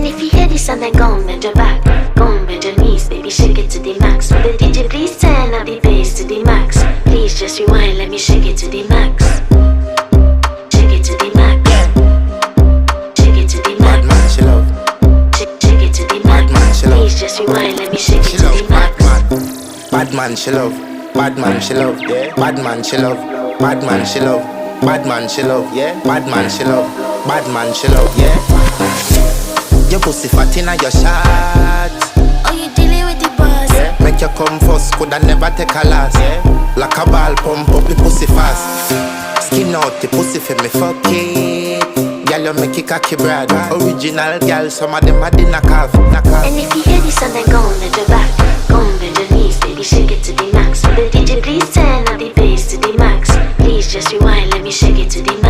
if you hear this and then go and bend your back, go and bend your knees, baby, shake it to the max. Will the DJ please turn up the bass to the max? Please just rewind, let me shake it to the max. Shake it to the max. Shake it to the max. Bad man, she love. Shake it to the max. Bad man, she love. Please just rewind, let me shake it She to love. the max. Bad man, she love. Bad man, she love. Yeah. Bad man, she love. Bad man, she love. Bad man, she love. Yeah. Bad man, she love. Bad man, she love. Yeah. Your pussy fat inna your shot. Oh, you dealing with the boss? Yeah. Make you come first, coulda never take a last. Yeah. Like a ball, pump up the pussy fast. Skin out the pussy for me fuck it. Girl, you make it cocky brad. Original girl, some of them are the knockoff. And if you hear this and then go and bend your back, go and bend your knees, baby, shake it to the max. Will the DJ please turn up the bass to the max? Please just rewind, let me shake it to the max.